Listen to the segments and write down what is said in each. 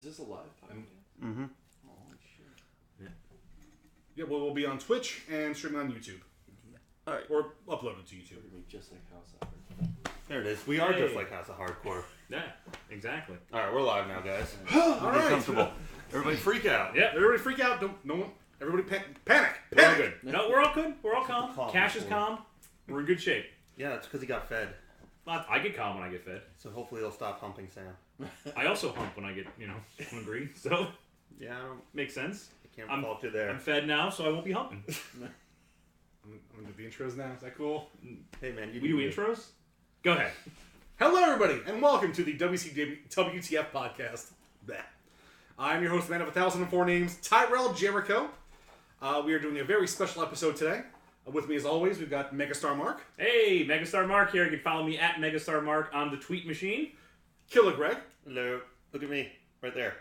Is this a live podcast? Mm-hmm. Holy shit. Yeah, well, we'll be on Twitch and streaming on YouTube. Yeah. All right. Or uploaded to YouTube. We're gonna be just like House of Cards. There it is. We are just like House of Hardcore. Yeah, exactly. All right, we're live now, guys. All Get right. comfortable. Everybody freak out. Yep. Everybody freak out. Don't. No one. Everybody panic. We're all Panic. good. No, we're all good. We're all calm. Calm Cash is before. calm. We're in good shape. Yeah, it's because he got fed. Well, I get calm when I get fed. So hopefully he'll stop humping Sam. I also hump when I get, hungry. So, Yeah, makes sense. I can't I'm- fault you there. I'm fed now, so I won't be humping. I'm gonna do the intros now. Is that cool? Hey, man, you We do intros? Go ahead. Hello, everybody, and welcome to the WTF podcast. Bleh. I'm your host, man of 1,004 names, Tyrell Jericho. We are doing a very special episode today. With me, as always, we've got Megastar Mark, Hey, Megastar Mark here. You can follow me at Megastar Mark on the tweet machine. Killer Greg, Hello. Look at me. Right there.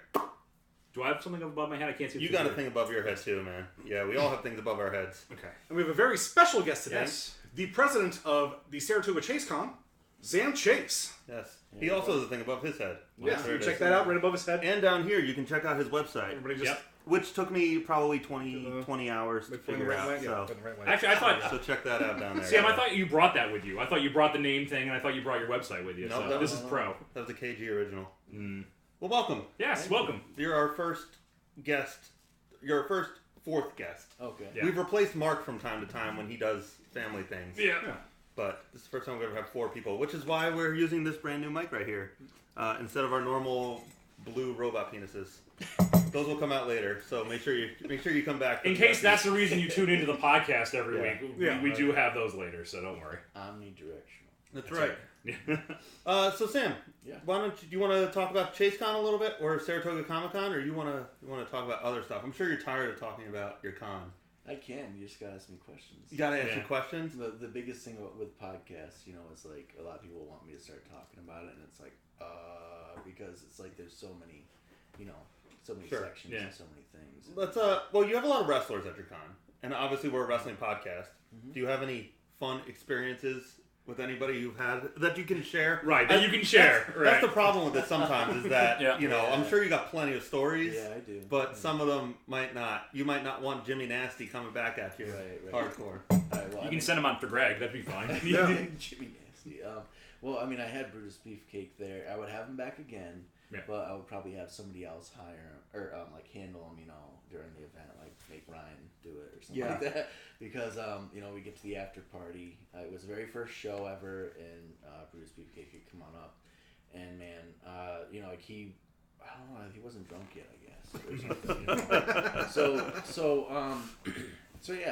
Do I have something above my head? I can't see. You got a thing above your head, too, man. Yeah, we all have things above our heads. Okay. and we have a very special guest today. Yes. The president of the Saratoga Chase Con, Sam Chase. Yes. He also has a thing above his head. Yes, There you it check is. that out right above his head. And down here, you can check out his website, Everybody just Yep. which took me probably 20 hours to Put it in the figure right out. way. Yeah, So, put it in the right way. Actually, I thought... so check that out down there. Sam, I thought you brought that with you. I thought you brought the name thing, and I thought you brought your website with you. No, So that this was- is pro. That was the KG original. Mm. Well, welcome. Yes, welcome. You're our first guest. You're our first fourth guest. Okay. Yeah. We've replaced Mark from time to time when he does family things. Yeah. But this is the first time we've ever had 4 people, which is why we're using this brand new mic right here instead of our normal blue robot penises. Those will come out later, so make sure you come back. In case that's the reason you tune into the podcast every Yeah. week, Yeah, we right. do have those later, so don't worry. Omnidirectional. That's right. Yeah. So Sam, Yeah. why don't you want to talk about ChaseCon a little bit, or Saratoga Comic Con, or you want to talk about other stuff? I'm sure you're tired of talking about your con. I can. You just gotta ask me questions. You gotta ask Yeah. your questions. The biggest thing with podcasts, is like a lot of people want me to start talking about it, and it's like, because it's like there's so many, so many Sure. sections Yeah. and so many things. Let's well, you have a lot of wrestlers at your con, and obviously we're a wrestling podcast. Mhm. Do you have any fun experiences with anybody you've had that you can share? Right, that you can share. That's, Right. that's the problem with it sometimes is that Yeah. I'm sure you got plenty of stories, Yeah, I do. but some of them might not. You might not want Jimmy Nasty coming back at you. Right. Hardcore. All right, well, You can send them on for Greg. That'd be fine. Jimmy Nasty. Well, I had Brutus Beefcake there. I would have him back again, Yeah. but I would probably have somebody else hire or handle him, during the event, like make Ryan do it or something like that. Because we get to the after party. It was the very first show ever, and Brutus Beefcake could come on up, and man, he. I don't know. He wasn't drunk yet, I guess. Or something,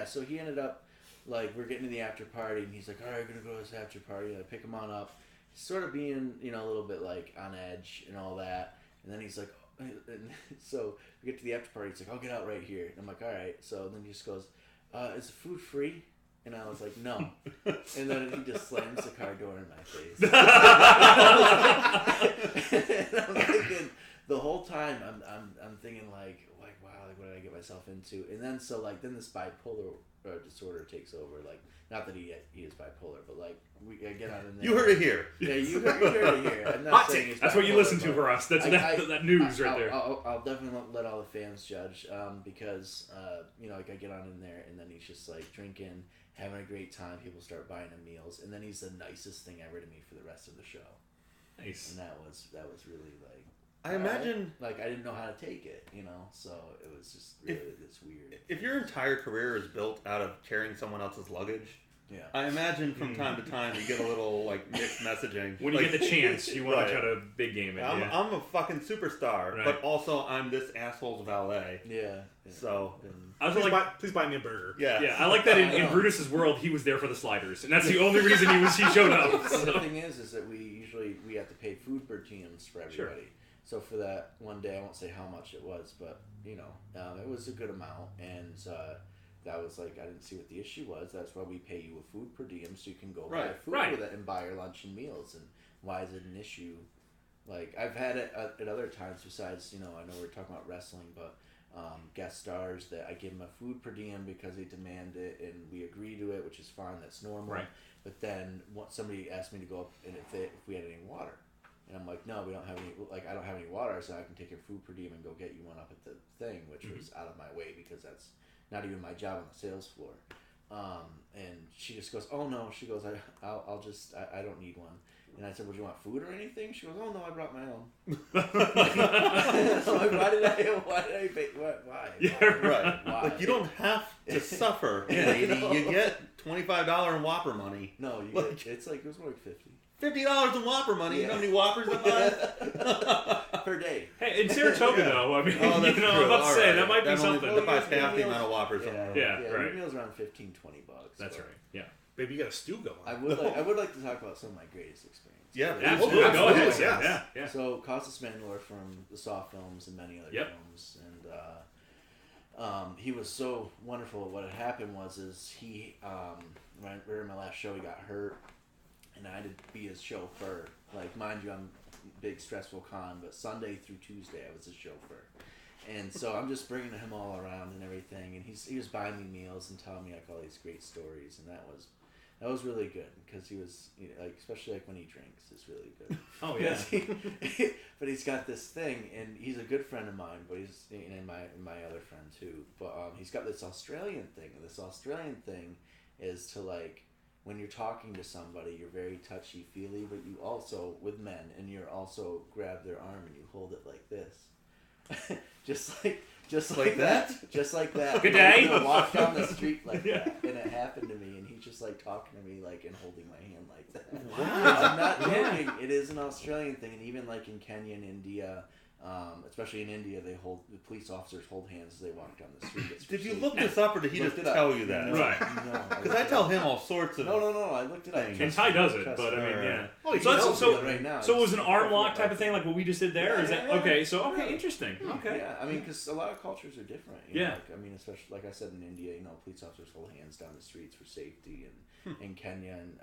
So he ended up, like, we're getting to the after party, and he's like, all right, we're going to go to this after party. And I pick him on up. He's sort of being, a little bit, like, on edge and all that. And then he's like, and so we get to the after party. He's like, I'll get out right here. And I'm like, all right. So then he just goes, is the food free? And I was like, no. And then he just slams the car door in my face. And I'm thinking, the whole time, I'm thinking, like, wow, like, what did I get myself into? And then, then this bipolar disorder takes over. Like, not that he is bipolar, but, like, I get on in there. You heard it here. Yeah, you heard it here. I'm not Hot saying take. he's That's what you bipolar, listen to but for us. That's that news right there. I'll definitely let all the fans judge because, like, I get on in there, and then he's just, like, drinking, having a great time. People start buying him meals, and then he's the nicest thing ever to me for the rest of the show. Nice. And that was really, like... I imagine Like, I didn't know how to take it, so it was just really, it's weird. if your entire career is built out of carrying someone else's luggage, Yeah. I imagine from time to time you get a little like mixed messaging. When you Like, get the chance, you want Right. to try to big game it. Yeah. I'm a fucking superstar, Right. but also I'm this asshole's valet. Yeah. So I was like, Please buy me a burger. yeah, yeah, I like that in Yeah. Brutus's world, he was there for the sliders, and that's the only reason he showed up. And the So. thing is that we have to pay food per diems for Sure. everybody. So for that one day, I won't say how much it was, but it was a good amount, and that was like, I didn't see what the issue was. That's why we pay you a food per diem, so you can go buy Right. food Right. with it and buy your lunch and meals. And why is it an issue? Like, I've had it at other times besides, I know we're talking about wrestling, but guest stars that I give them a food per diem because they demand it and we agree to it, which is fine. That's normal. Right. But then somebody asked me to go up and if we had any water. And I'm like, no, we don't have any, like, I don't have any water, so I can take your food per diem and go get you one up at the thing, which was out of my way because that's not even my job on the sales floor. And she just goes, oh no, she goes, I'll just, I don't need one. And I said, well, do you want food or anything? She goes, oh no, I brought my own. I'm like, why did I pay, why? Yeah, right. Why? Like, you don't have to suffer, lady. You get $25 in Whopper money. No, you get, it's like, it was more like 50. $50 in Whopper money. You know how many Whoppers I buy? Per day. Hey, in Saratoga though, I mean, Oh, that's you know, true. I'm about to say that might be That something. That buys half the amount of Whoppers. Yeah, Your right. meal's around $15-20. That's right. Yeah. Baby, you got a stew going. I would like to talk about some of my greatest experiences. Yeah, Absolutely. Go ahead. Yes. Yeah. So Costas Mandylor from the Saw films and many other films, and he was so wonderful. What had happened was he when we were in my last show, he got hurt, and I had to be his chauffeur. Like, mind you, I'm a big stressful con, but Sunday through Tuesday I was his chauffeur. And so I'm just bringing him all around and everything, and he was buying me meals and telling me like all these great stories, and that was really good because he was, you know, like, especially like when he drinks, it's really good. Oh yeah. But he's got this thing, and he's a good friend of mine, but he's and my other friend too. But he's got this Australian thing, and this Australian thing is to, like, when you're talking to somebody, you're very touchy feely, but you also, with men, and you're also grab their arm and you hold it like this. just like that. Just like that. Good day. You know, walk down the street like that, and it happened to me, and he's just like talking to me like and holding my hand like that. Wow. I'm not joking. It is an Australian thing, and even like in Kenya and India, especially in India, the police officers hold hands as they walk down the street. Did you look this up, or did he just tell you that? Right. No. Because I tell him all sorts of. No. I looked it up. And Ty does it, but I mean, yeah. Oh, So right now. So it was an arm lock type of thing, like what we just did there. Yeah, Is that yeah. okay? So okay, interesting. Okay. Yeah, I mean, because a lot of cultures are different. You know, Yeah. like, I mean, especially like I said in India, you know, police officers hold hands down the streets for safety, and in Kenya and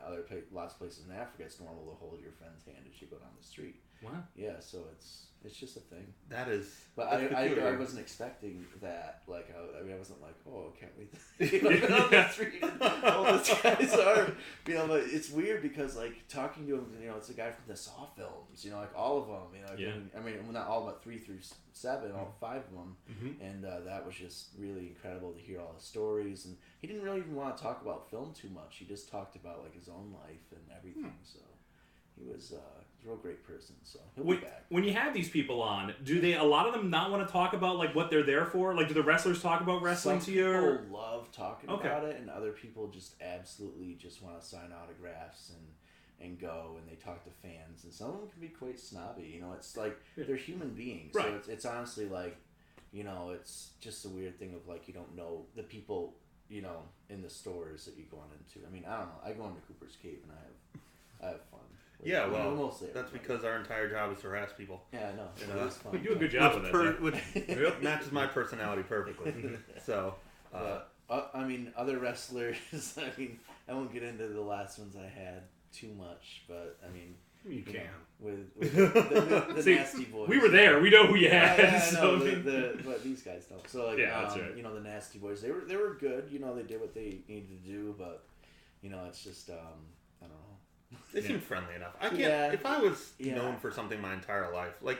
lots of places in Africa, it's normal to hold your friend's hand as you go down the street. Wow. Yeah, so it's just a thing. That is. But that's I peculiar. wasn't expecting that. Like, I mean, I wasn't like, oh, can't wait to go down the street and hold this guy's arm. You know, but it's weird because, like, talking to him, you know, it's a guy from the Saw films, you know, like all of them, you know. Yeah. I mean, well, not all, but 3 through 7, all 5 of them. Mm-hmm. And that was just really incredible to hear all the stories. And he didn't really even want to talk about film too much. He just talked about, like, his own life and everything. So he was a real great person. So he'll be back. When you have these people on, do they, a lot of them, not want to talk about, like, what they're there for? Like, do the wrestlers talk about wrestling Some to you? Or? people love talking about it, and other people just absolutely just want to sign autographs and go, and they talk to fans. And some of them can be quite snobby. You know, it's like they're human beings. Right. So it's honestly like, you know, it's just a weird thing of, like, you don't know the people, you know, in the stores that you go on into. I mean, I don't know. I go into Cooper's Cave and I have fun. Yeah, well, mostly that's everybody. because our entire job is to harass people. Yeah, I know. You know, It was fun. You do a good job with that. Which matches my personality perfectly. So, I mean, other wrestlers. I mean, I won't get into the last ones I had too much, but I mean, You can. with the See, Nasty Boys. We were there. We know who you had. Yeah, I so, know, but these guys don't. So, like, Yeah, that's right. you know, the Nasty Boys, they were good. You know, they did what they needed to do, but you know, it's just I don't know. they seem friendly enough. I can't. Yeah. If I was Yeah. known for something my entire life, like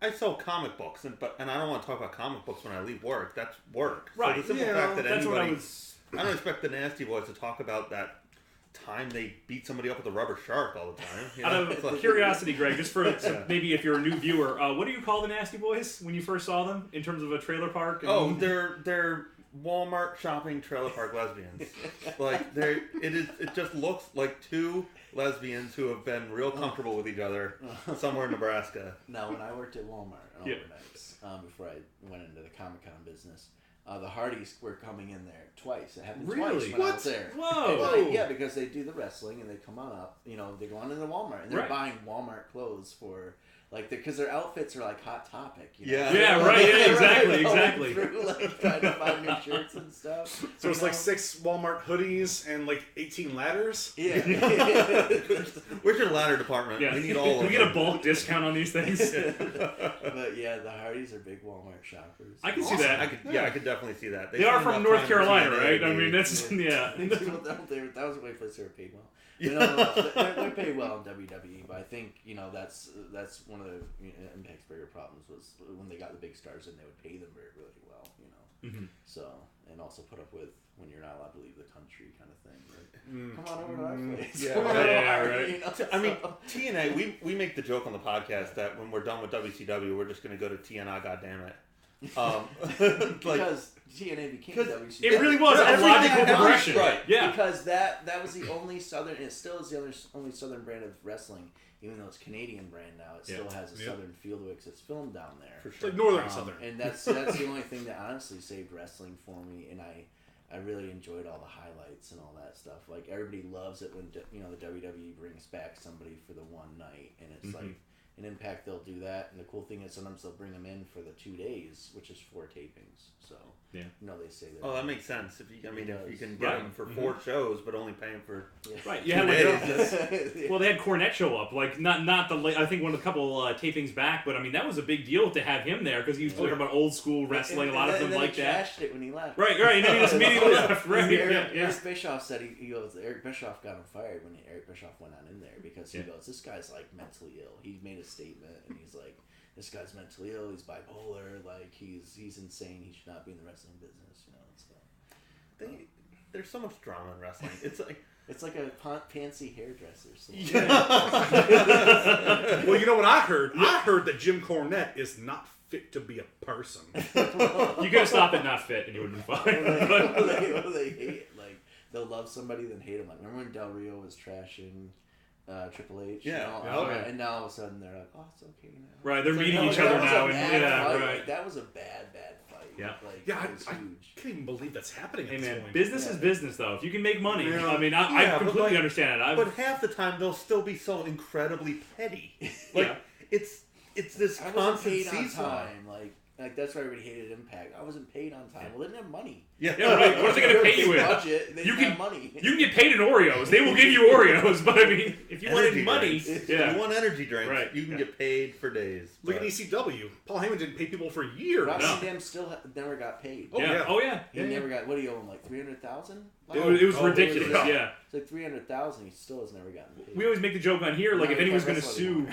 I sell comic books, and I don't want to talk about comic books when I leave work. That's work. Right. So the simple Yeah, fact that that's what I anybody, was. I don't expect the Nasty Boys to talk about that time they beat somebody up with a rubber shark all the time. You know? Out It's of like- curiosity, Greg, just for maybe if you're a new viewer, what do you call the Nasty Boys when you first saw them in terms of a trailer park? And... Oh, they're Walmart shopping trailer park lesbians. Like it just looks like two lesbians who have been real comfortable with each other somewhere in Nebraska. Now, when I worked at Walmart on overnights, before I went into the Comic-Con business, the Hardys were coming in there twice. It happened Really? twice when I was there. Whoa! Yeah, because they do the wrestling and they come on up. You know, they go on into Walmart and they're Right. buying Walmart clothes for Like, because their outfits are like Hot Topic. You know? Yeah, right. Yeah, exactly. Through, like, trying to find new shirts and stuff. So it's like 6 Walmart hoodies and like 18 ladders. Yeah. Where's your ladder department? Yeah. We need all of Can we them. get a bulk discount on these things? But yeah, the Hardys are big Walmart shoppers. I can see that. I could definitely see that. They are spend from enough North time Carolina, with right? TNA, I mean, that's yeah. That was a way place they were paid well. They pay well in WWE, but I think that's one of the Impact's bigger problems was when they got the big stars in, they would pay them really well, Mm-hmm. So, and also put up with when you're not allowed to leave the country kind of thing. Like, come on over to our place. Yeah, right. I mean, TNA, we make the joke on the podcast that when we're done with WCW, we're just going to go to TNA, goddammit. Because TNA became WCW. It really was a logical progression. Right. Yeah. Because that was the only Southern, it still is the only Southern brand of wrestling. Even though it's Canadian brand now, it still has a Southern feel to it because it's filmed down there. For sure. It's like Northern Southern. And that's the only thing that honestly saved wrestling for me. And I really enjoyed all the highlights and all that stuff. Like, everybody loves it when the WWE brings back somebody for the one night, and it's like in Impact they'll do that. And the cool thing is sometimes they'll bring them in for the 2 days, which is 4 tapings. So they say that. Oh, that makes sense. If you can get them for 4 shows, but only pay them for Right. 2 Yeah. days. Well, they had Cornette show up. Like not the I think one of a couple tapings back, but I mean that was a big deal to have him there because he was talking about old school wrestling. A lot of them like that. Trashed it when he left. Right. And then he just immediately left. Right. Eric Bischoff said Eric Bischoff got him fired when Eric Bischoff went on in there because he goes, this guy's like mentally ill. He made a statement and he's like, this guy's mentally ill. He's bipolar. Like he's insane. He should not be in the wrestling business. There's so much drama in wrestling. It's like a fancy hairdresser. So. Well, you know what I heard? I heard that Jim Cornette is not fit to be a person. You could have stopped at not fit and you would have been fine. They hate, like, they'll love somebody then hate them. Like, remember when Del Rio was trashing Triple H? And now all of a sudden they're like, oh, it's okay now. Right, they're meeting each other now. Right. That was a bad fight. Yeah. It was huge. I can't even believe that's happening. Hey, at this man, point. business is business, though. If you can make money, I mean, I completely understand it. But half the time they'll still be so incredibly petty. It's this I wasn't constant paid on seesaw. time. Like that's why everybody hated Impact. I wasn't paid on time. Well, they didn't have money. Yeah, right. What are they going to pay you with? Budget, they didn't have money. You can get paid in Oreos. They will give you Oreos. But, I mean, if you wanted money... If you want energy drinks, you can get paid for days. Look at ECW. Paul Heyman didn't pay people for years. Roxy Dam still never got paid. Oh, yeah. He never got... What do you owe him? Like $300,000? It was ridiculous, yeah. It's like $300,000. He still has never gotten paid. We always make the joke on here, like, if anyone's going to sue...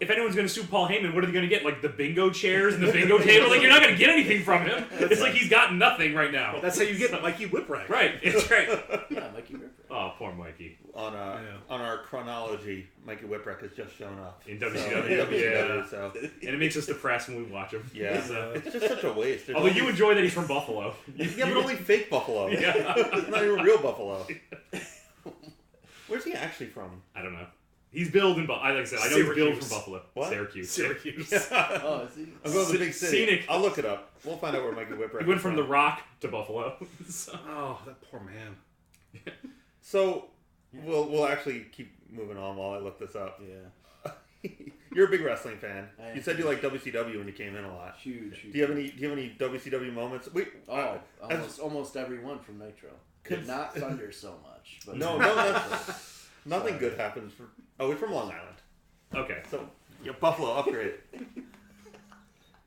If anyone's going to sue Paul Heyman, what are they going to get? Like, the bingo chairs and the bingo table? Like, you're not going to get anything from him. It's like he's got nothing right now. That's how you get Mikey Whipwreck. Right, it's right. Yeah, Mikey Whipwreck. Oh, poor Mikey. On our chronology, Mikey Whipwreck has just shown up. In WCW, So. And it makes us depressed when we watch him. Yeah, it's just such a waste. Although you enjoy that he's from Buffalo. Yeah, but only fake Buffalo. Yeah. It's not even real Buffalo. Where's he actually from? I don't know. He's billed in Buffalo. Like I said, I know he's billed from Buffalo. What? Syracuse. Oh, is he? I'm going to the big city. Scenic. I'll look it up. We'll find out where Mikey Whipwreck He went from The Rock to Buffalo. So. Oh, that poor man. So, we'll actually keep moving on while I look this up. Yeah. You're a big wrestling fan. You said you liked WCW when you came in a lot. Huge. Do you have any WCW moments? Almost every one from Nitro. Not Thunder so much. But No, nothing good happens. We're from Long Island. Okay. So, Buffalo, upgrade.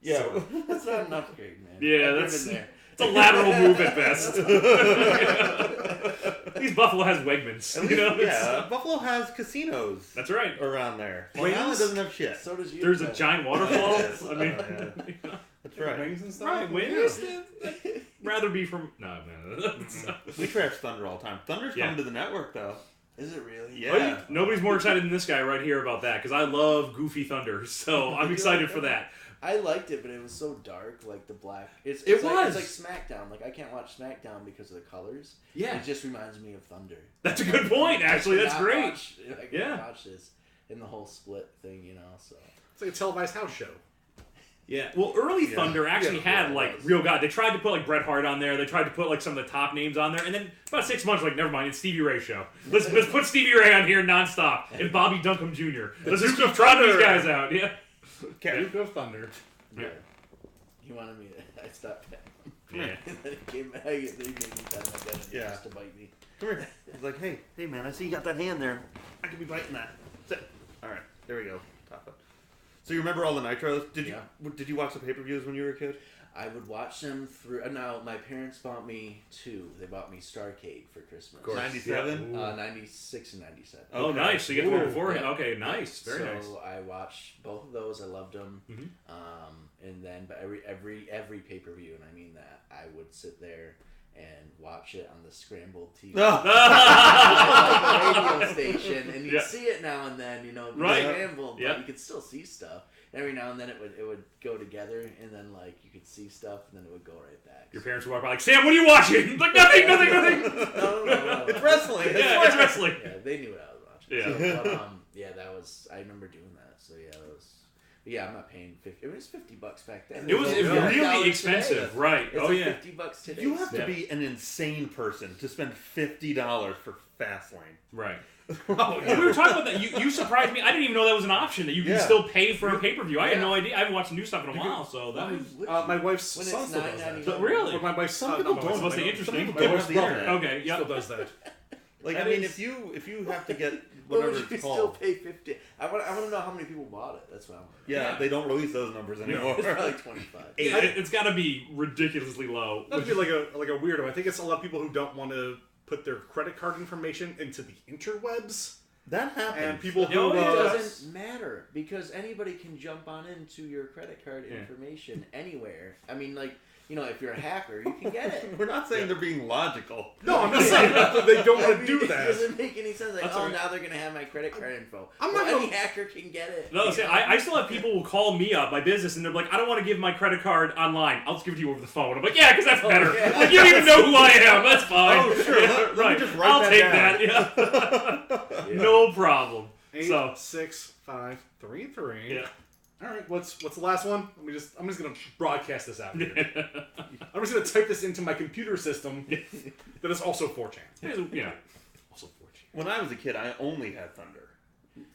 Yeah. That's not an upgrade, man. Yeah, that's... It's a lateral move at best. At least Buffalo has Wegmans. Buffalo has casinos. That's right. Around there. Long Island doesn't have shit. So does you. There's a giant waterfall. I mean, that's right. Wings and stuff. Right, wings. Rather be from We trash Thunder all the time. Thunder's coming to the network though. Is it really? Yeah. Nobody's more excited than this guy right here about that because I love Goofy Thunder, so I'm excited for that. I liked it, but it was so dark, like the black. It's was. It's like SmackDown. Like I can't watch SmackDown because of the colors. Yeah. It just reminds me of Thunder. That's a good point. Actually, that's great. I can't watch this in the whole split thing, So it's like a televised house show. Yeah. Well, early Thunder actually had real guys. They tried to put like Bret Hart on there. They tried to put like some of the top names on there, and then about 6 months, never mind. It's Stevie Ray show. Let's put Stevie Ray on here nonstop and Bobby Duncombe Jr. Let's just keep trying these guys out. Yeah. Duke of Thunder. Yeah. He wanted me to. I stopped him. Yeah. And then he came back and they made me bend my gun and he Yeah. used to bite me. Come here. He's like, hey, man, I see you got that hand there. I could be biting that. Sit. All right, there we go. Top it. So you remember all the Nitros? Did you watch the pay-per-views when you were a kid? I would watch them through. Now, my parents bought me two. They bought me Starcade for Christmas. 97? 96 and 97. Oh, Okay. nice. So you get the one beforehand. Yeah. Okay, nice. Very nice. So I watched both of those. I loved them. Mm-hmm. And then, but every pay per view, and I mean that, I would sit there and watch it on the scrambled TV. No. Like the radio station, and you'd see it now and then, you know, Right. scrambled, but Yeah. you could still see stuff. Every now and then it would go together, and then like you could see stuff, and then it would go right back. Your parents were like, Sam, what are you watching? Like, nothing. No. It's wrestling. Yeah, it's wrestling. Yeah, they knew what I was watching. Yeah. So, but yeah, that was. I remember doing that. So yeah, that was. Yeah, I'm not paying $50. It was $50 back then. It was $50 really expensive, today. right? It's Oh, like yeah. $50 today. You have to be an insane person to spend $50 for Fastlane. Right. Oh, we were talking about that. You surprised me. I didn't even know that was an option, that you can still pay for a pay-per-view. I had no idea. I haven't watched new stuff in a while, so that was... My wife's When son it's still does that. $9.99. Really? But my wife's Some son people no, don't. my Must be wife- interesting. some people They don't have the brother internet. Okay, yeah. still does that. Like, That I mean, is- if you have to get But whatever would you it's still called. pay $50? I want to know how many people bought it. That's what I want. Yeah, they don't release those numbers anymore. It's probably 25. It's got to be ridiculously low. Not to be like a weirdo. I think it's a lot of people who don't want to put their credit card information into the interwebs. That happens. And people who No, It uh, doesn't matter because anybody can jump on into your credit card information anywhere. I mean, like, you know, if you're a hacker, you can get it. We're not saying they're being logical. No, I'm just saying that they don't want to do It that. doesn't make any sense. Like, That's oh, all right. now they're going to have my credit card info. I'm well, not any gonna- hacker can get it. No, see, I still have people who call me up, my business, and they're like, I don't want to give my credit card online. I'll just give it to you over the phone. I'm like, yeah, because that's better. yeah. Like, you don't even know who I am. That's fine. Oh, sure. Yeah, Let me right. just write I'll that take down. that. Yeah. No problem. 8, So- 6, 5, 3, 3. Yeah. All right, what's the last one? I'm just gonna broadcast this out here. I'm just gonna type this into my computer system that is also 4chan. Yeah. Also 4G. When I was a kid, I only had Thunder.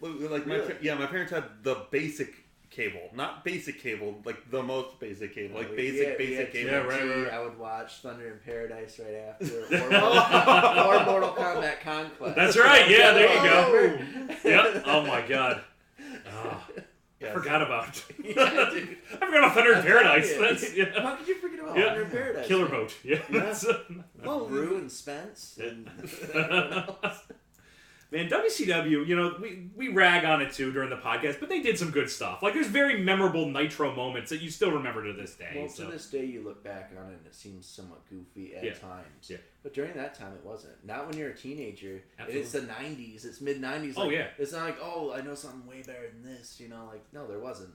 Like Really? my parents had the basic cable, not basic cable, like the most basic cable, like We basic had cable. Yeah, right. I would watch Thunder in Paradise right after, or Mortal Kombat Conquest. That's right. Yeah, there you go. go. Yep. Oh my god. Oh, I Yes. forgot about. Yeah, dude. I forgot about Thunder in Paradise. Yeah. That's yeah. How could you forget about Yeah. Thunder in Paradise? Killer Boat. Yeah. Well, Rue and Spence. And Man, WCW, you know, we rag on it too during the podcast, but they did some good stuff. Like, there's very memorable Nitro moments that you still remember to this day. well, so. to this day, you look back on it and it seems somewhat goofy at Yeah. times. Yeah. But during that time, it wasn't. Not when you're a teenager. Absolutely. It's the 90s. It's mid-90s. Oh, Like, yeah. It's not like, oh, I know something way better than this. You know, like, no, there wasn't.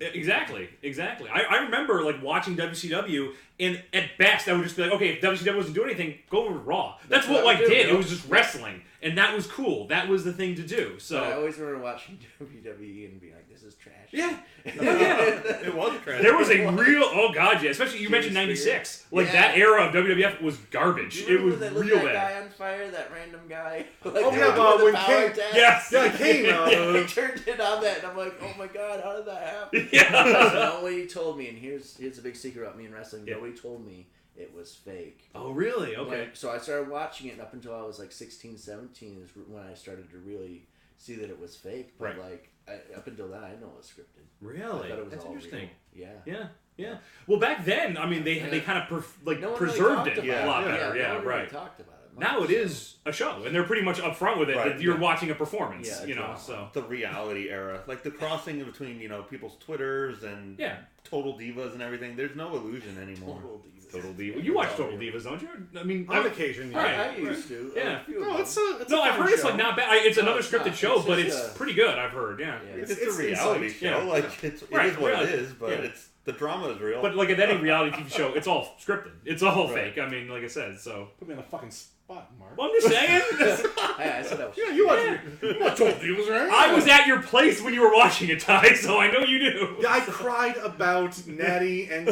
Exactly. I remember, like, watching WCW, and at best, I would just be like, okay, if WCW wasn't doing anything, go over to Raw. That's what what I I would do, did. yeah. It was just wrestling. And that was cool. That was the thing to do. So But I always remember watching WWE and being like, this is trash. Yeah. It was trash. There was a real, oh god, yeah. Especially you mentioned '96, like Yeah. that era of WWF was garbage. Do you It was remember that real that bad. guy on fire, that random guy? Like, Oh, they yeah, were doing the when power Kane- dance. Yes. Yeah, Kane. I turned it on that, and I'm like, oh my god, how did that happen? Yeah. Nobody told me, and here's a big secret about me and wrestling. Yeah. Nobody told me it was fake. Oh really? Okay. Like, so I started watching it, and up until I was like 16, 17 is when I started to really see that it was fake. But Right. like up until then, I didn't know it was scripted. I Really? thought it was That's all interesting. real. Yeah. Yeah. Well, back then, I mean, they kind of No one preserved really talked it about a lot it. better. no Yeah, one really right. talked about it. Now it is a show, and they're pretty much upfront with it. Right, That you're yeah. watching a performance. Yeah, You know, drama. so the reality era, like the crossing between people's Twitters and yeah. Total Divas and everything. There's no illusion anymore. Total Divas. You watch Total Divas, don't you? I mean, On occasion, yeah. I used to. Yeah. A few of No, them. it's a no, I've fun heard it's show. like not bad. It's another it's scripted not. show, It's but just it's a- pretty good. I've heard. Yeah. Yeah. It's a It's reality like- show. yeah. Like it Right, is what right. it is, but Yeah. it's the drama is real. But like at any reality TV show, it's all scripted. It's all Right. fake. I mean, like I said, so. Put me on the fucking spot, Mark. Well, I'm just saying. I said that was. Yeah, you watch Total Divas, right? I was at your place when you were watching it, Ty, so I know you do. Yeah, I cried about Natty and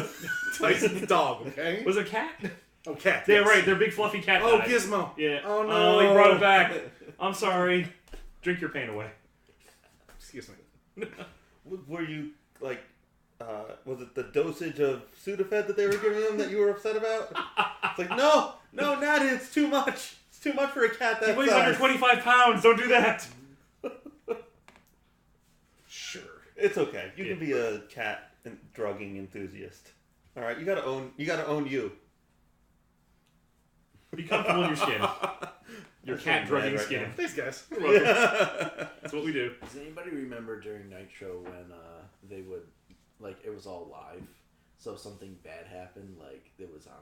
Tyson's dog, okay? Was it a cat? Oh, cat. Yeah, yes. right. Their big fluffy cat. Oh, died. Gizmo. Yeah. Oh, no. Oh, he brought it back. I'm sorry. Drink your pain away. Excuse me. Were you was it the dosage of Sudafed that they were giving him that you were upset about? It's like, no, Natty, it's too much. It's too much for a cat that He weighs size. under 25 pounds. Don't do that. Sure. It's okay. You can be a cat drugging enthusiast. All right, you gotta own you. Be comfortable in your skin. Your cat drugging right skin. now. Thanks, guys. You're welcome. That's what we do. Does anybody remember during Nitro when they would, like, it was all live? So if something bad happened, like, it was on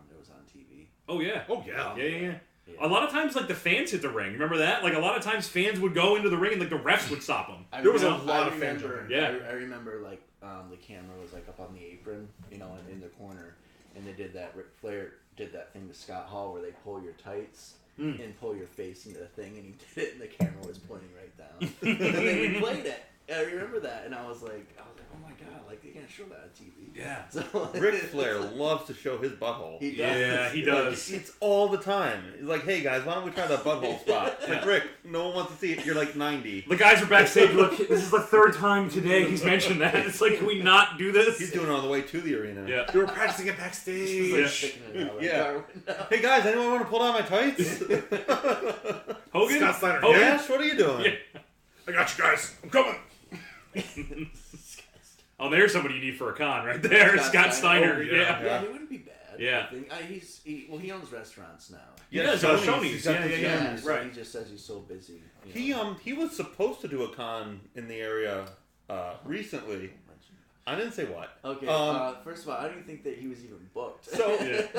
TV. Oh, yeah. Oh, yeah. Yeah. A lot of times, like, the fans hit the ring. Remember that? Like, a lot of times fans would go into the ring and, like, the refs would stop them. There was a lot of fans. Yeah. I remember, like, the camera was, like, up on the apron, you know, in the corner. And they did that, Ric Flair did that thing to Scott Hall where they pull your tights and pull your face into the thing, and he did it, and the camera was pointing right down. And then they replayed it. I remember that, and I was like, oh my god, like they can't show that on TV. Yeah. So Ric Flair loves to show his butthole. He does. Yeah, he does. It's all the time. He's like, hey guys, why don't we try that butthole spot? It's like, Rick, no one wants to see it. You're like 90. The guys are backstage. Look, this is the third time today he's mentioned that. It's like, can we not do this? He's doing it on the way to the arena. Yeah. They were practicing it backstage. Yeah. Sticking it out of the Yeah. car window. Hey guys, anyone want to pull down my tights? Hogan? Scott Steiner. Hogan? Ash, what are you doing? Yeah. I got you guys. I'm coming. Oh, there's somebody you need for a con right there. Scott Steiner. Oh, yeah. Yeah, he wouldn't be bad. Yeah. I think. He owns restaurants now. He does. Oh, Shoney's. He's got the Yeah. So Right. He just says he's so busy. You know. He was supposed to do a con in the area recently. I didn't say what. Okay. First of all, I don't even think that he was even booked. So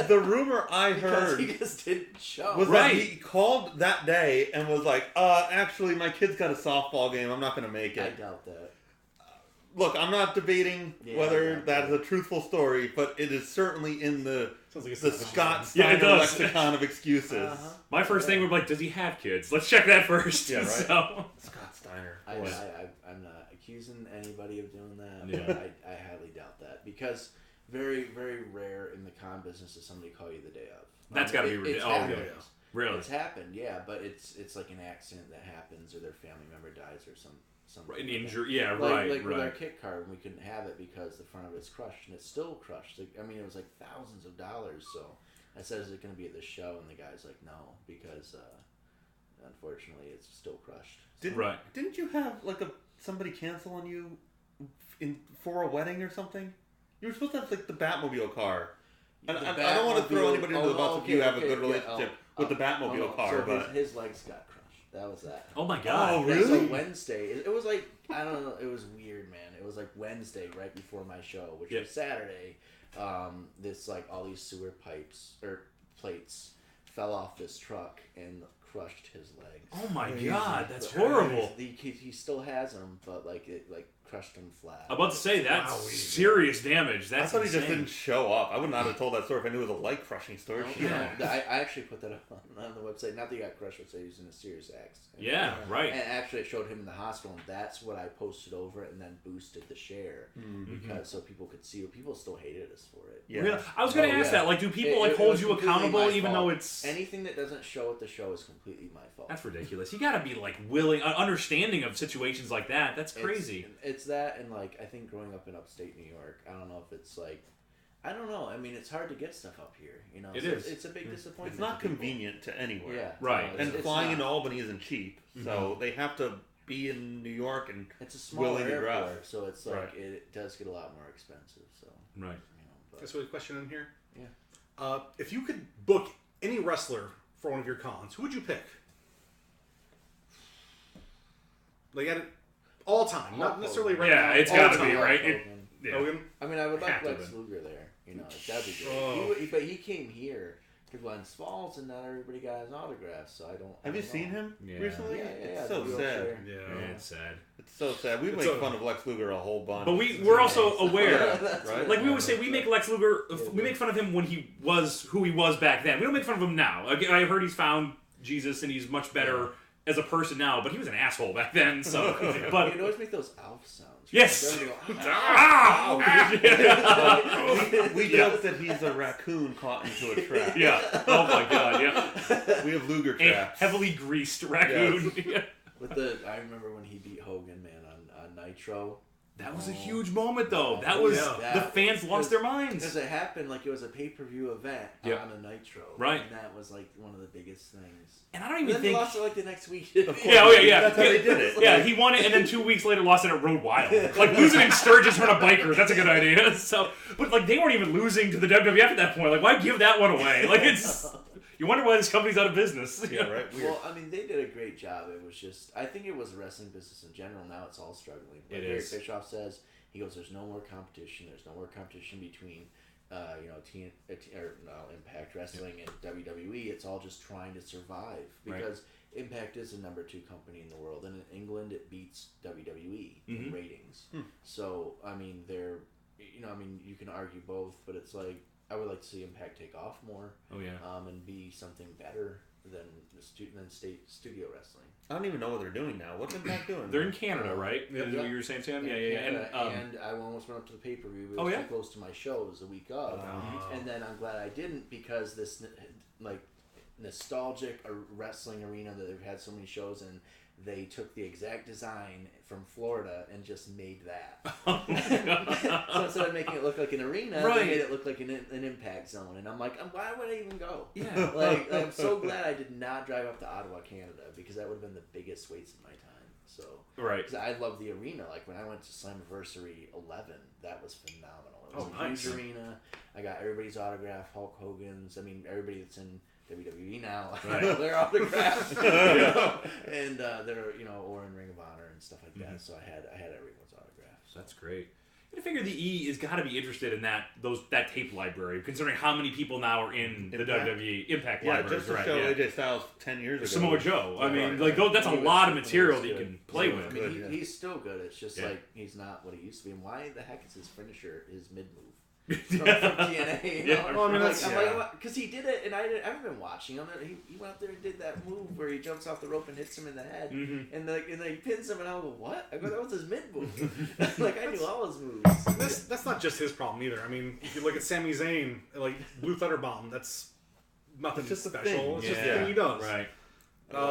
the rumor I because heard he just didn't show. was Right. that he called that day and was like, actually, my kid's got a softball game. I'm not going to make I it. doubt that. Look, I'm not debating whether that is a truthful story, but it is certainly in the Sounds like the it's Scott Yeah, it Steiner does. lexicon of excuses. My first thing would be like, does he have kids? Let's check that first. Yeah, right. So. Scott Steiner. I'm not accusing anybody of doing that. But I highly doubt that because very, very rare in the con business is somebody call you the day of. That's got to be ridiculous. Oh, happened. yeah. Really? It's happened, yeah, but it's like an accident that happens or their family member dies or some An injury. Yeah, like right. with our kit card, we couldn't have it because the front of it's crushed, and it's still crushed. Like, I mean, it was like thousands of dollars. So I said, "Is it going to be at the show?" And the guy's like, "No," because unfortunately, it's still crushed. Didn't you have like somebody cancel on you for a wedding or something? You were supposed to have like the Batmobile car. And I don't want to throw anybody under the bus if you have a good relationship with the Batmobile car, so but his legs got crushed. That was that. Oh my god. Oh, Yeah, really? so Wednesday, it was like, I don't know, it was weird, man. It was like Wednesday right before my show, which was Saturday. This, like, all these sewer pipes, or plates, fell off this truck and crushed his legs. Oh my god, that's But horrible. He still has them, but, like, it, like, crushed him flat. I'm about to say, that's Wow. serious damage. I That's thought he just insane. didn't show up. I would not have told that story if I knew it was a leg crushing story. Yeah. I actually put that up on the website. Not that he got crushed, but he was in a serious accident. Yeah, right. And actually, it showed him in the hospital, and that's what I posted over it and then boosted the share because so people could see it. People still hated us for it. Yeah. Really? I was going to ask that. Like, do people like hold was you completely accountable my even fault. though it's... Anything that doesn't show at the show is completely my fault. That's ridiculous. You got to be, like, willing, understanding of situations like that. That's crazy. It's that, and, like, I think growing up in upstate New York, I don't know if it's, like, I don't know. I mean, it's hard to get stuff up here, you know. It so is. It's a big disappointment. It's not to people. convenient to anywhere. Yeah. Right. No, And it's flying not. into Albany isn't cheap, so they have to be in New York and It's a smaller willing to drive. airport, so it's like Right. it does get a lot more expensive. So Right. you know, but That's a question in here. yeah. If you could book any wrestler for one of your cons, who would you pick? Like at all time, not Hulk necessarily Hogan. right Yeah, now. it's all gotta time. be, right? Hogan. Yeah. Hogan. I mean, I would like Have to Lex be. Luger there. You know, that'd be great. Oh. But he came here to Glens Falls, and not everybody got his autograph. So I don't. Have I you don't seen know. him Yeah, recently? yeah. It's the so sad. wheelchair. Yeah. Yeah, it's sad. It's so sad. We It's make a- fun of Lex Luger a whole bunch. But we're also aware. That's Right? Like we always say, we make Lex Luger. We make fun of him when he was who he was back then. We don't make fun of him now. Again, I heard he's found Jesus and he's much better as a person now. But he was an asshole back then. So, but You'd always make those Alf sounds. Yes. Right? They go, ah! we joke that he's a raccoon caught into a trap. Yeah. Oh my God. Yeah. We have Luger A traps. heavily greased raccoon. Yeah. With the, I remember when he beat Hogan, man, on Nitro. That was a huge moment, though. That was the fans lost their minds because it happened like it was a pay-per-view event on a Nitro, right? And that was like one of the biggest things. And I don't even think he lost it like the next week. Yeah. That's how they did it. Yeah, he won it, and then 2 weeks later lost it at Road Wild. Like losing in Sturgis in front of bikers, that's a good idea. So, but like they weren't even losing to the WWF at that point. Like, why give that one away? Like it's. You wonder why this company's out of business. Yeah, right. Weird. Well, I mean, they did a great job. It was just, I think it was the wrestling business in general. Now it's all struggling. Like it is. Eric Bischoff says, he goes, "There's no more competition. There's no more competition between, Impact Wrestling and WWE. It's all just trying to survive because Impact is the number 2 company in the world, and in England it beats WWE in ratings. So I mean, you can argue both, but it's like I would like to see Impact take off more. Oh yeah. And be something better than state studio wrestling. I don't even know what they're doing now. What's Impact doing? They're in Canada, right? Yep. You were saying, Sam? Yeah. And I almost went up to the pay-per-view. It was too close to my shows the week of. And then I'm glad I didn't because this nostalgic wrestling arena that they've had so many shows in, they took the exact design from Florida and just made that. So instead of making it look like an arena, they made it look like an Impact zone. And I'm like, why would I even go? Yeah. Like I'm so glad I did not drive up to Ottawa, Canada, because that would have been the biggest waste of my time. So because I love the arena. Like when I went to Slammiversary 11, that was phenomenal. It was a huge arena. I got everybody's autograph, Hulk Hogan's. I mean, everybody that's in WWE now, their autographs, and they're or in Ring of Honor and stuff like that. So I had everyone's autographs. So. That's great. I figure the E is got to be interested in that tape library, considering how many people now are in the WWE Impact library. Just to show AJ Styles 10 years ago. Samoa Joe. I mean, that's a lot of material that you can play with. I mean, he's still good. It's just like he's not what he used to be. And why the heck is his finisher his mid move? From TNA, because he did it, and I've been watching him. He went out there and did that move where he jumps off the rope and hits him in the head, and then he pins him, and I go, "What?" I go, "That was his mid move." Like I knew all his moves. That's not just his problem either. I mean, if you look at Sami Zayn, like Blue Thunder Bomb, that's nothing just special. It's just the thing he does, right?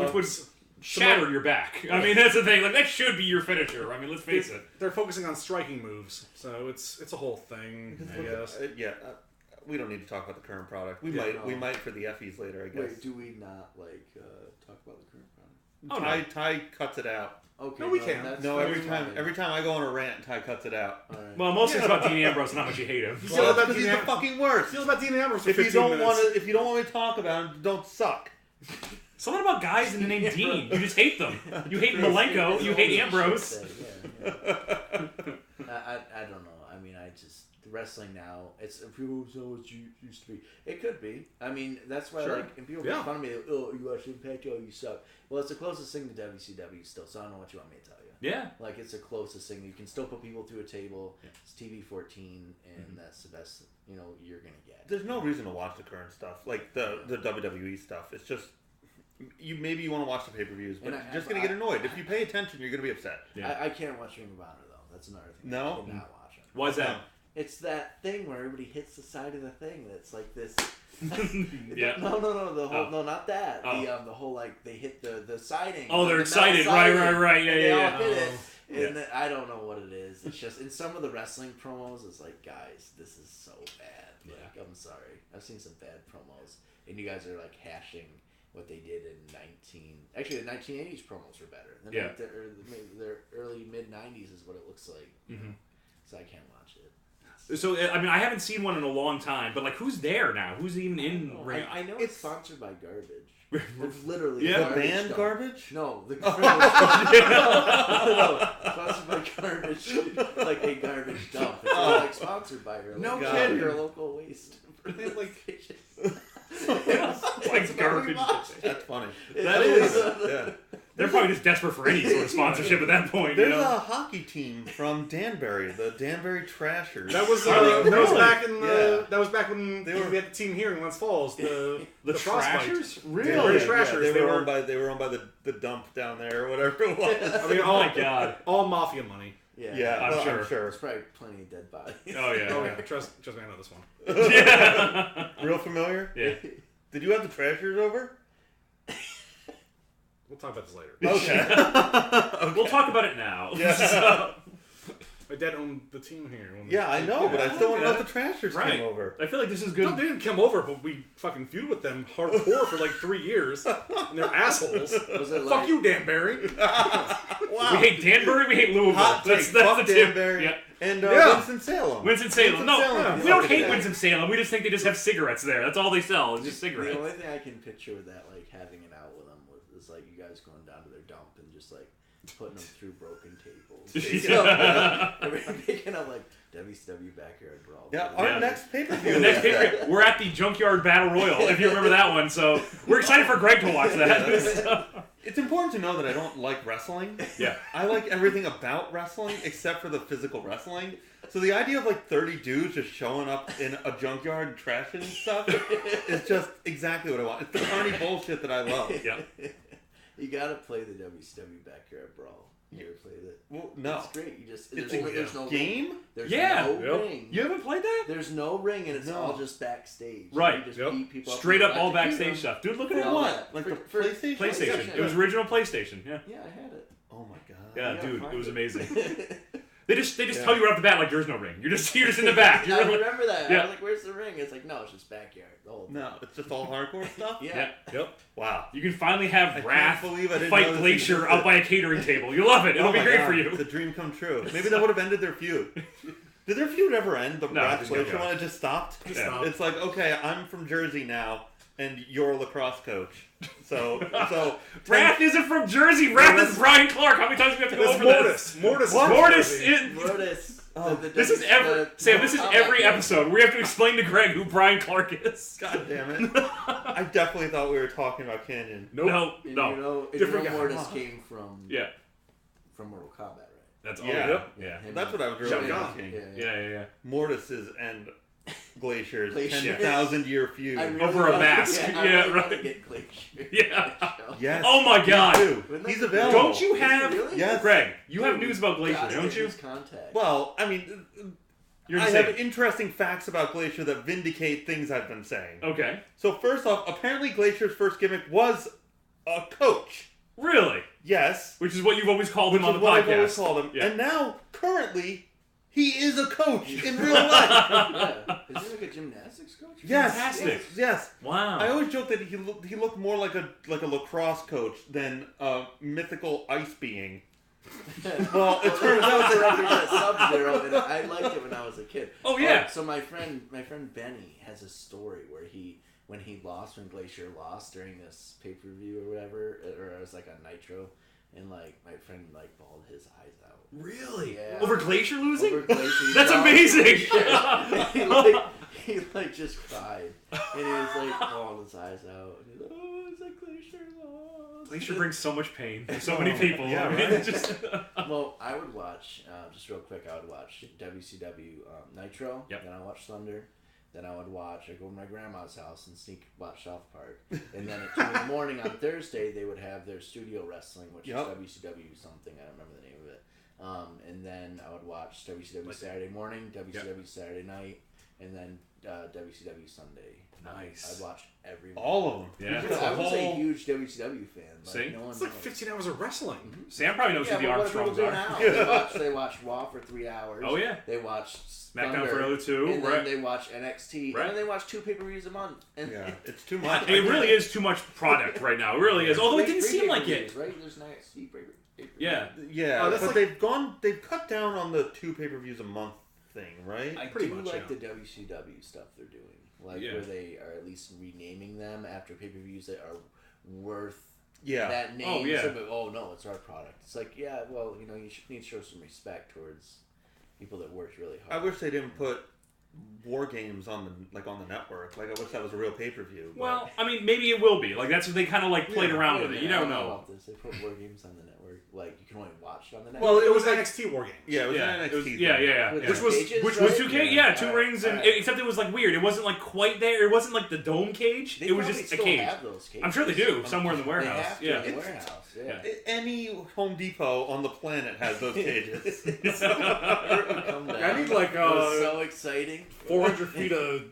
Which was shatter your back. I mean, that's the thing. Like that should be your finisher. I mean, let's face it. They're focusing on striking moves, so it's a whole thing. I guess. We don't need to talk about the current product. We might for the Effies later. I guess. Wait, do we not talk about the current product? Ty cuts it out. Okay, no, we can. Every time I go on a rant, Ty cuts it out. Right. Well, mostly it's about Dean Ambrose and how much you hate him. Well, that's because he's the fucking worst. Feel about Dean Ambrose. If you don't want to talk about him, don't suck. Something about guys in the name Dean. You just hate them. You hate Malenko. You hate Ambrose. I don't know. I mean, wrestling now, it's people know what you used to be. It could be. I mean, that's why and people make fun of me. Oh, you watch Impact, you suck. Well, it's the closest thing to WCW still. So I don't know what you want me to tell you. Yeah. Like it's the closest thing. You can still put people through a table. Yeah. It's TV 14, and that's the best you're gonna get. There's no reason to watch the current stuff, like the WWE stuff. It's just. Maybe you want to watch the pay-per-views, but you're just going to get annoyed. If you pay attention, you're going to be upset. Yeah. I can't watch Ring of Honor, though. That's another thing. No? I cannot watch it. Why's that? It's that thing where everybody hits the side of the thing that's like this. Yeah. No. The whole no, not that. The whole like they hit the siding. Oh, they're excited. Right. Yeah. They all hit it. And I don't know what it is. It's just in some of the wrestling promos, it's like, guys, this is so bad. Like, I'm sorry. I've seen some bad promos, and you guys are like hashing what they did in the 1980s promos were better. Like their early mid 90s is what it looks like. Mm-hmm. So I can't watch it. So I mean, I haven't seen one in a long time, but like, who's there now? Who's even in Ring? I know it's sponsored by Garbage. It's literally the band Garbage. No, the Garbage. No, sponsored by Garbage, like a garbage dump. It's like sponsored by her. No kidding. Your local waste. Like garbage. That's funny. That is. They're probably just desperate for any sort of sponsorship at that point. There's a hockey team from Danbury, the Danbury Trashers. That was back in that was back when we had the team here in Glens Falls. The Trashers, really? Danbury Trashers. Yeah, they were owned by the dump down there or whatever it was. I mean, oh my god, all mafia money. Yeah, I'm sure. There's probably plenty of dead bodies. Oh yeah. Trust me, I know this one. Yeah. Real familiar? Yeah. Did you have the Trashers over? We'll talk about this later. Okay. We'll talk about it now. Yeah. My dad owned the team here. Yeah, I know, but I still want to know if the Trashers came over. I feel like this is good. No, they didn't come over, but we fucking feuded with them hardcore for like 3 years. And they're assholes. Fuck you, Danbury. Wow. We hate Danbury, we hate Louisville. Hot take. That's Fuck the two. Danbury. Yeah. And Yeah. Winston-Salem. Winston-Salem. No, Winston-Salem. we don't hate Winston-Salem. We just think they just have cigarettes there. That's all they sell. It's just The cigarettes. only thing I can picture with that, like having it out with them, is like you guys going down to their dump and just like putting them through broken tables. Yeah. Picking up like WCW Backyard Brawl. Yeah, our next pay-per-view. The next pay-per-view, we're at the Junkyard Battle Royal, if you remember that one. So we're excited for Greg to watch that. It's important to know that I don't like wrestling. Yeah. I like everything about wrestling except for the physical wrestling. So the idea of like 30 dudes just showing up in a junkyard and trashing stuff is just exactly what I want. It's the carny bullshit that I love. Yeah. You gotta play the WCW Backyard Brawl. You ever played it? Well, no. It's great. You just It's there's no game? ring. There's Yeah. no ring. You haven't played that? There's no ring, and it's No. all just backstage. Right. You just Yep. beat people Straight up up all electrocute backstage them. stuff. Dude, look at And it. all What? that. Like For- the for- PlayStation? PlayStation. It was original PlayStation. Yeah. Yeah, I had it. Oh my god. Yeah, You gotta dude, find it was it. amazing. They just tell you right off the bat like there's no ring. You're just in the back. I remember that. Yeah. I was like, "Where's the ring?" It's like, no, it's just backyard. The whole thing. No, it's just all hardcore stuff? Yeah. Yep. Wow. You can finally have can't Wrath believe I didn't know fight this Glacier existed. out by a catering table. You love it. It'll Oh be my great God, for It's you. a dream come true. Maybe that would have ended their feud. Did their feud ever end? The No, it Wrath didn't Glacier go. one? It just stopped? Just Yeah. stopped. It's like, okay, I'm from Jersey now, and you're a lacrosse coach. So Wrath isn't from Jersey. Wrath is Brian Clark. How many times do we have to go It's over Mortis. this? Mortis. Mortis Jersey. is... Mortis. Oh, This is Sam, this is every episode. We have to explain to Greg who Brian Clark is. God damn it. I definitely thought we were talking about Canyon. Nope. No. You know, Different guy. Mortis came from Yeah. Mortal Kombat, right? That's all. Yeah. Yep. Yeah. Him That's and- what I was really Shotgun. asking. Yeah. Mortis's and Glacier's Glacier. 10,000-year feud. I really Over a wanna- mask. I Yeah, really wanna right. get Glacier. Yeah. Yes. Oh my God. Me too. Wouldn't He's that be available. Don't you have... Really? Yes. Greg, you have Dude, news about Glacier, gotta don't get you? his contact. Well, I mean, You're I insane. have interesting facts about Glacier that vindicate things I've been saying. Okay. So first off, apparently Glacier's first gimmick was a coach. Really? Yes. Which is what you've always called him Which on is the what I've podcast. always called him. Yeah. And now, currently, he is a coach in real life. Yeah. Is he like a gymnastics coach? Yes. Fantastic. Yes. Wow. I always joke that he looked more like a lacrosse coach than a mythical ice being. Well, it turns out to represent Sub-Zero, and I liked it when I was a kid. Oh, yeah. So my friend Benny has a story where when Glacier lost during this pay-per-view or whatever, or it was like on Nitro, and like my friend like bawled his eyes out. Really? Yeah. Over Glacier losing? Over Glacier, he That's bawled amazing. his he just cried, and he was like bawling his eyes out. And he's like, "Oh, it's like Glacier lost." Glacier brings so much pain to so many people. Yeah, I mean, right. it's just... Well, I would watch, just real quick, I would watch WCW Nitro, Yep. then I would watch Thunder, then I'd go to my grandma's house and sneak watch South Park, and then at 2 in the morning on Thursday, they would have their studio wrestling, which Yep. is WCW something, I don't remember the name of it, and then I would watch WCW Saturday morning, WCW Saturday night, and then WCW Sunday. Nice. I'd watch every one. all of them. Yeah. He's got I a was a whole- huge WCW fan. Like, See? no one It's like knows. 15 hours of wrestling. Sam probably knows Yeah, who the but what do Armstrongs people do are. now? They watch Raw for 3 hours. Oh, yeah. They watch SmackDown Thunder, for another 2. and Right. then they watch NXT, Right. and then they watch 2 pay-per-views a month. And Yeah, it's too much. It really is too much product right now. It really is. Although it didn't seem like it. Right? There's NXT pay-per-view. Yeah. Yeah, that's but like- they've cut down on the 2 pay-per-views a month thing, right? I Pretty do much, like yeah. the WCW stuff they're doing. Like Yeah. where they are at least renaming them after pay-per-views that are worth Yeah. that name. Oh, yeah. So, oh no, it's our product. It's like, yeah, well, you need to show some respect towards people that worked really I hard. wish they didn't put War Games on the network. Like, I wish that was a real pay-per-view. but- Well, I mean, maybe it will be. Like, that's what they kind of, like, played Yeah. around Wait a with it. minute, You I don't know know. about this. They put War Games on the network. Like, you can only watch it on the network. Well, it was NXT War Games. yeah, it was Yeah, an it was, NXT yeah, thing. yeah. With Which the was cages, which right? was 2K, yeah, 2 Alright, rings, and alright. except it was like weird. It wasn't like quite there. It wasn't like the dome cage. They it was probably just a still cage. have those cages. I'm sure they do somewhere in the They warehouse. have to Yeah. in the warehouse. Yeah. Any Home Depot on the planet has those cages. Come I need down. like It was so exciting. 400 feet of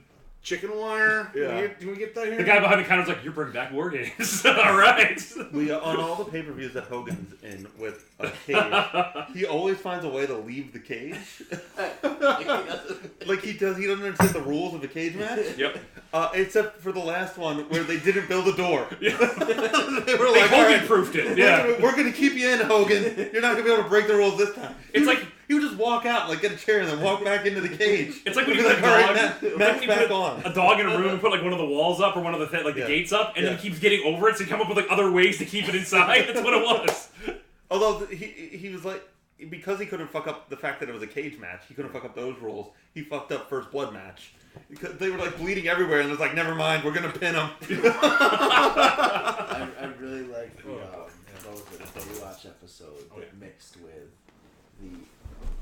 chicken wire. Yeah. Can we get that here? The guy behind the counter's like, "You're bringing back war games." All right. We on all the pay-per-views that Hogan's in with a cage, he always finds a way to leave the cage. Like he doesn't understand the rules of a cage match. Yep. Except for the last one where they didn't build a door. Yeah. They were like, Hogan proofed it. Yeah. We're gonna keep you in, Hogan. You're not gonna be able to break the rules this time. It's like he would just walk out, like get a chair, and then walk back into the cage. It's like when you He'd put be a like, dog, all right, Matt's back on. A dog in a room and put like one of the walls up or one of the the gates up, and then keeps getting over it, so you come up with like other ways to keep it inside. That's what it was. Although he was like, because he couldn't fuck up the fact that it was a cage match, he couldn't fuck up those rules. He fucked up First Blood match. Because they were like bleeding everywhere, and it was like, never mind, we're gonna pin him. I really like the Baywatch episode that mixed with the.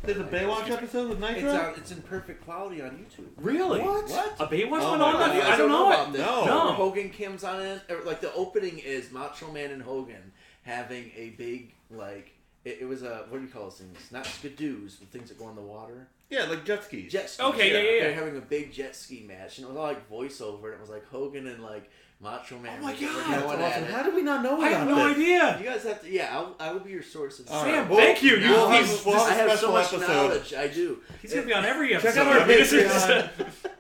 There's a Baywatch episode with Nitro? It's in perfect quality on YouTube. Really? What? A Baywatch Oh one my on God. that? I don't know it. No. Hogan comes on in, or like the opening is Macho Man and Hogan having a big it was a, what do you call those things? Not skidoos, the things that go in the water. Yeah, like jet skis. Jet skis. Okay, yeah. They're having a big jet ski match, and it was all like voiceover, and it was like Hogan and like Macho Man. Oh my God, That's awesome. How did we not know about I have no this? idea. You guys have to, I will be your source of Sam, Well, thank you. we'll have I a have so special much episode. knowledge. I do. He's gonna be on every episode. Check out our I mean, this is- Patreon.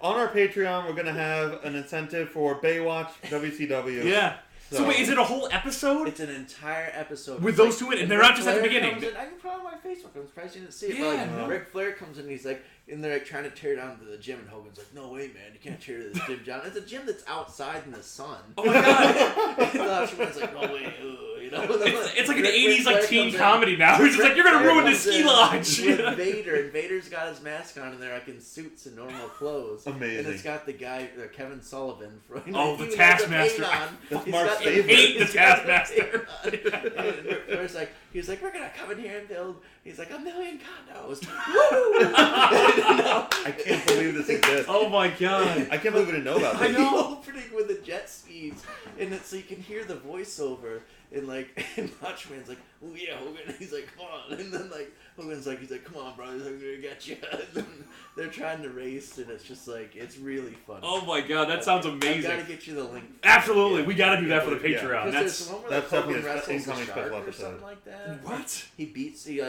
On our Patreon, we're gonna have an incentive for Baywatch WCW. Yeah. So wait, is it a whole episode? It's an entire episode With It's those two in it, and they're not just at the Flair beginning. comes in- I can put it on my Facebook. I'm surprised you didn't see it. Yeah, But no. Ric Flair comes in and he's like, and they're like trying to tear down the gym, and Hogan's like, "No way, man, you can't tear this gym down. It's a gym that's outside in the sun." Oh my God. And Macho Man's like, "No way, you know." It's like an Ric 80s like Flair teen comes in. comedy now. It's just like, you're gonna Flair ruin the comes ski in lodge. with Vader, and Vader's got his mask on, and they're like in suits and normal clothes. Amazing. And it's got the guy, Kevin Sullivan from. Oh, the he has Taskmaster. paint on. That's He's Mark's got favorite. Hate the Taskmaster. And Ric Flair's like, he's like, "We're gonna come in here and build." He's like, 1,000,000 condos. Woo! I can't believe this exists. Oh my God. I can't believe we didn't know about I this. know. The opening with the jet skis, and so you can hear the voiceover, and like, and Macho Man's like, "Oh yeah, Hogan." He's like, "Come on," and then like Hogan's like, he's like, "Come on, brothers, I'm gonna get you." And then they're trying to race, and it's just like, it's really funny. Oh my God, that sounds I amazing. gotta get you the link. Absolutely, Yeah. we gotta do that for the Yeah. Patreon. Because That's there's one where that's like, Hogan definitely an wrestles a incoming shark special or episode. something like that. what? He beats he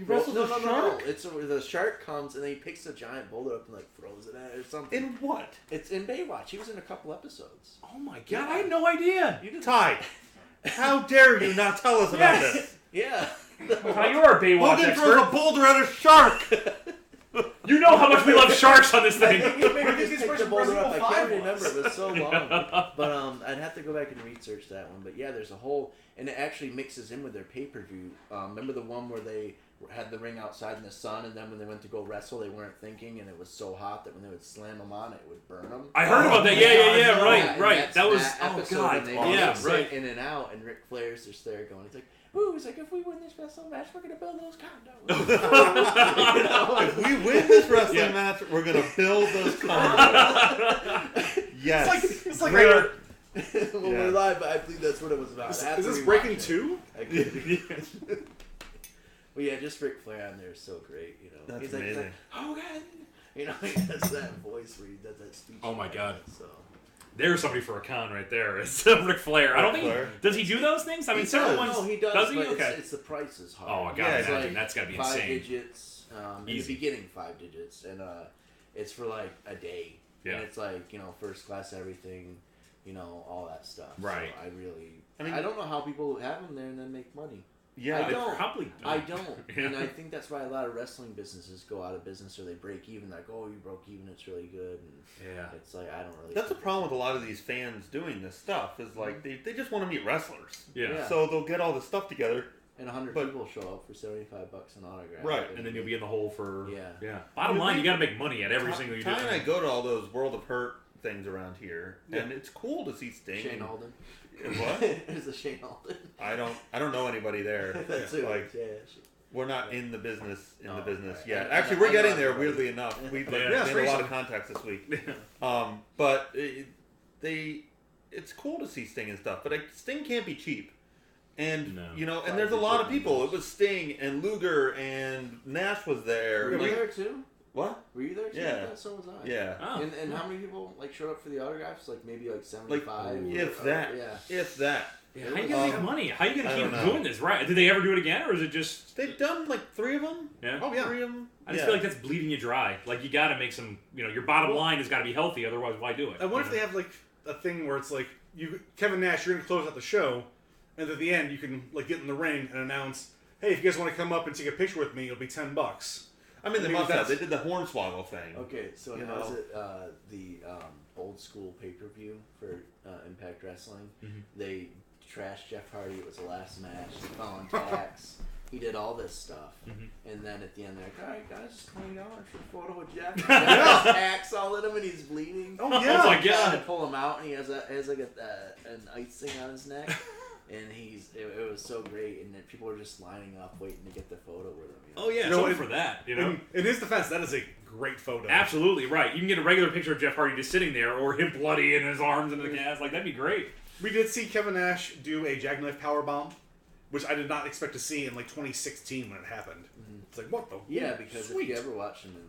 wrestles a shark? No. It's the shark comes and then he picks a giant boulder up and like throws it at it or something. In what? It's in Baywatch. He was in a couple episodes. Oh my God, I had no idea. You didn't. Ty, how dare you not tell us about Yes. this? Yeah. Ty, you're a Baywatch Hogan throws a expert. boulder at a shark. You know how much we love sharks on this thing. He Maybe just this picked the person boulder up. I Resident can't Evil 5 remember. It was so long. But I'd have to go back and research that one. But yeah, there's a whole, and it actually mixes in with their pay-per-view. Remember the one where they had the ring outside in the sun, and then when they went to go wrestle, they weren't thinking, and it was so hot that when they would slam them on, it would burn them. I heard about that. Yeah. and Right. that's That was. that Oh episode God. when they Yeah. sit Right. in and out, and Ric Flair's just there going, he's like, "Ooh," he's like, "If we win this wrestling match, we're gonna build those condos." You know? If we win this wrestling match, we're gonna build those condos. Yes. It's like Great. Well, Yeah. we're live, but I believe that's what it was about. Is I have to this rewatch Breaking it. 2? I could be. But yeah, just Ric Flair on there is so great. You know, That's he's like, amazing. Hogan. You know, he does that voice where he does that speech. Oh my God. So There's somebody for a con right there. It's Ric Flair. I don't think. Flair. Does he do those things? I mean, several ones. No, he does. Does he? But Okay. it's the price is hard. Oh, I gotta Yeah, imagine like that's gotta be 5 insane. digits. In the Easy. beginning, 5 digits, and it's for like a day. Yeah. And it's like, you know, first class everything, you know, all that stuff. Right. So I mean- I don't know how people have them there and then make money. Yeah. I don't. Probably. I don't. Yeah. And I think that's why a lot of wrestling businesses go out of business or they break even. Like, "Oh, you broke even, it's really good." And Yeah. it's like, I don't really. That's the problem with a lot of these fans doing this stuff. Is like they just want to meet wrestlers. Yeah. Yeah. So they'll get all this stuff together. And 100 but- people show up for $75 an autograph. Right. And then you'll be in the hole for. Yeah. Yeah. Bottom line, you got to make money at every single you do. Ty and I go to all those World of Hurt things around here, Yeah. and it's cool to see Sting. Shane and- Alden. What? There's a Shane Alden. I don't know anybody there. That's it. Like Yeah. we're not in the business Oh, business right. yet. I- Actually, I we're know getting there. everybody. Weirdly enough, we Yeah. made a lot of contacts this week. But it's cool to see Sting and stuff. But Sting can't be cheap. And No. you know, and Five there's a lot of digit people. numbers. It was Sting and Luger and Nash was there. Were you Like, there too? What? Were you there too? Yeah. So was I. Yeah. Oh. And how many people showed up for the autographs? Maybe 75. If that. Yeah. If that. Yeah, how you gonna make money? How you gonna keep doing this? Right? Did they ever do it again, or is it just they've done 3 of them? Yeah. Oh yeah. 3 of them. I just feel like that's bleeding you dry. You got to make some. Your bottom line has got to be healthy. Otherwise, why do it? I wonder if they have a thing where it's Kevin Nash, you're gonna close out the show, and at the end you can get in the ring and announce, hey, if you guys want to come up and take a picture with me, it'll be $10. I mean, they must have. They did the Hornswoggle thing. Okay, so how is it the old school pay-per-view for Impact Wrestling? Mm-hmm. They trashed Jeff Hardy. It was the last match. He fell on tax. He did all this stuff. Mm-hmm. And then at the end, they're like, all right, guys, $20 for a photo with Jeff. Jeff has tax all in him, and he's bleeding. Oh, yeah. Oh, my God. To pull him out, and he has an icing on his neck. And it was so great, and then people were just lining up, waiting to get the photo with him. Oh yeah, so for that, In his defense, that is a great photo. Absolutely right. You can get a regular picture of Jeff Hardy just sitting there, or him bloody in his arms in the cast. That'd be great. We did see Kevin Nash do a jackknife powerbomb, which I did not expect to see in 2016 when it happened. Mm-hmm. It's what the? Yeah, because if you ever watch him in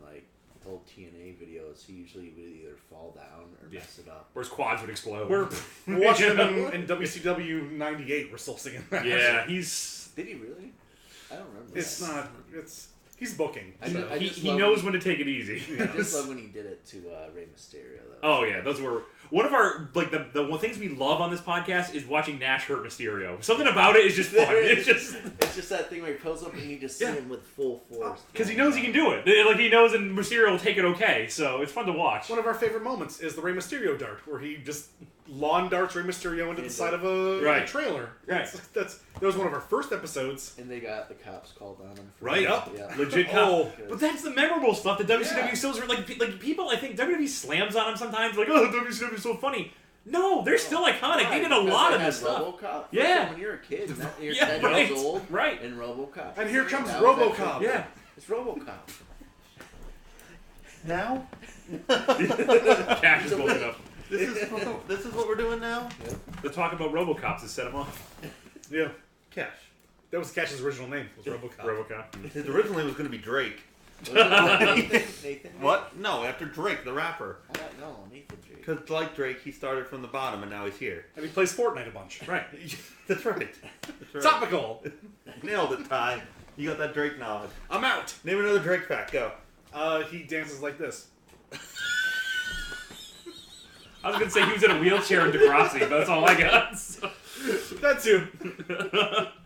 old TNA videos, he usually would either fall down or mess it up. Or his quads would explode. We're watching him in WCW 98. We're still singing that. Yeah, Did he really? I don't remember. It's not. He's booking. He knows when to take it easy. I just love when he did it to Rey Mysterio, though. Oh yeah, those were one of our the one things we love on this podcast is watching Nash hurt Mysterio. Something about it is just fun. It's just that thing where he pulls up and you just see him with full force. Because he knows he can do it. He knows, and Mysterio will take it okay. So it's fun to watch. One of our favorite moments is the Rey Mysterio dart, where he just lawn darts Rey Mysterio into the side of a trailer. Right. That was one of our first episodes. And they got the cops called on him. Right up. Yeah. Legit cops. But that's the memorable stuff that WCW still people. I think WWE slams on him sometimes. WCW is so funny. No, they're still iconic. Right, they did a lot of this stuff. RoboCop. Yeah. When you're a kid, you're 10 years old. Right. And RoboCop. And here comes RoboCop. Yeah. It's RoboCop. Now? Cash is woken up. This is what we're doing now? Yep. The talk about RoboCops has set him off. Yeah. Cash. That was Cash's original name. Was RoboCop. RoboCop. His original name was going to be Drake. Nathan? What? No, after Drake, the rapper. No, Nathan Drake. Because like Drake, he started from the bottom and now he's here. And he plays Fortnite a bunch. Right. That's right. Topical. Nailed it, Ty. You got that Drake knowledge. I'm out. Name another Drake fact. Go. He dances like this. I was gonna say he was in a wheelchair in Degrassi, but that's all I got. So. That too.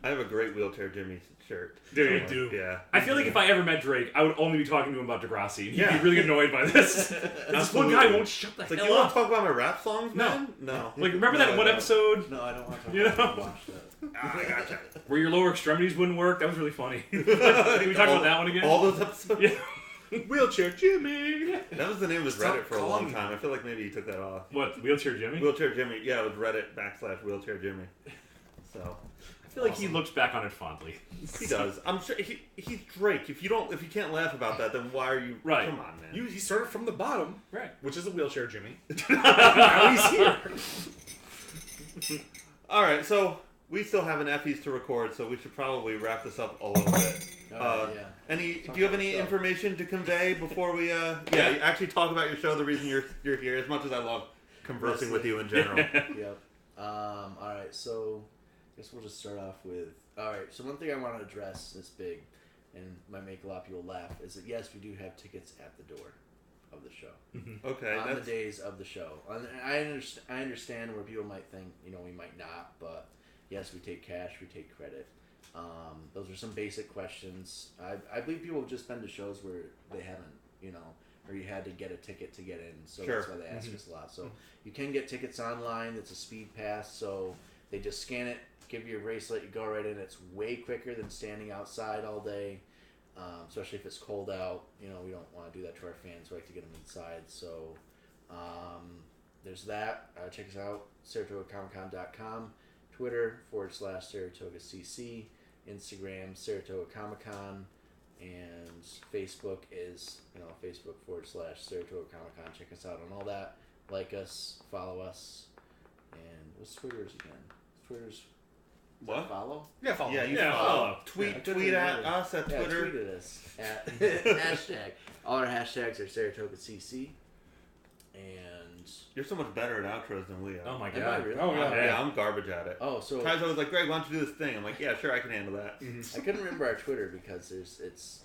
I have a great wheelchair Jimmy shirt. Do you? Do. Yeah. I feel like if I ever met Drake, I would only be talking to him about Degrassi. He'd be really annoyed by this. This one guy won't shut the hell up. You want up. to talk about my rap songs, man? No. Remember that one episode? No, I don't want to talk about watch that. I gotcha. Where your lower extremities wouldn't work? That was really funny. Can we talk about that one again? All those episodes? Yeah. Wheelchair Jimmy. That was the name of his Reddit for a long time. I feel like maybe he took that off. What? Wheelchair Jimmy? Wheelchair Jimmy. Yeah, it was Reddit / Wheelchair Jimmy. So I feel like he looks back on it fondly. He does. I'm sure he's Drake. If you can't laugh about that, then why are you? Right. Come on, man. He started from the bottom, right? Which is a wheelchair Jimmy. Now he's here. All right, so we still have an Effie's to record, so we should probably wrap this up a little bit. Do you have any information to convey before we actually talk about your show? The reason you're here, as much as I love conversing with you in general. Yep. All right, so I guess we'll just start off with. All right, so one thing I want to address that's big, and might make a lot of people laugh, is that yes, we do have tickets at the door of the show. Mm-hmm. Okay. On the days of the show, and I understand where people might think we might not, but yes, we take cash, we take credit. Those are some basic questions. I believe people have just been to shows where they haven't, or you had to get a ticket to get in, so that's why they ask us a lot. So you can get tickets online. It's a speed pass, so they just scan it, give you your bracelet, you go right in. It's way quicker than standing outside all day, especially if it's cold out. We don't want to do that to our fans. We like to get them inside. So there's that. Check us out, SaratogaComicCon.com, Twitter /SaratogaCC, Instagram Saratoga Comic Con, and Facebook is Facebook /Saratoga Comic Con. Check us out on all that. Like us, follow us, and what's Twitter's again? Twitter's What? Follow? Yeah, follow. Yeah, you Yeah, follow. follow. Tweet at us at Twitter. Tweet at us at hashtag. All our hashtags are Saratoga CC. And You're so much better at outros than we are. Oh my Am I god. really? Oh, yeah. Yeah, I'm garbage at it. Oh, so Ty's always like, Greg, why don't you do this thing? I'm like, yeah, sure, I can handle that. I couldn't remember our Twitter because